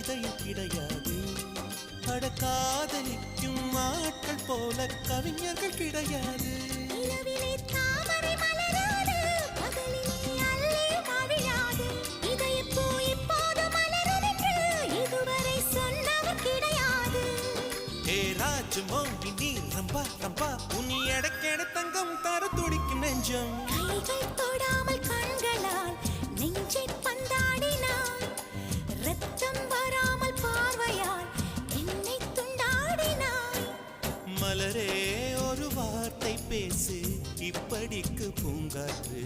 கதையும் கிடையாது. அட காதலிக்கும் ஆட்கள் போல கவிஞர்கள் கிடையாது. மோகினி ரம்பா ரம்பா உன்னை எடக்கெட தங்கம் தர துடிக்கும் நெஞ்சம். கைகள் தொடாமல் கண்களால் நெஞ்சை பந்தாடினான். ரத்தம் வராமல் பார்வையால் என்னை துண்டாடினான். மலரே ஒரு வார்த்தை பேசு இப்படிக்கு பூங்காற்று.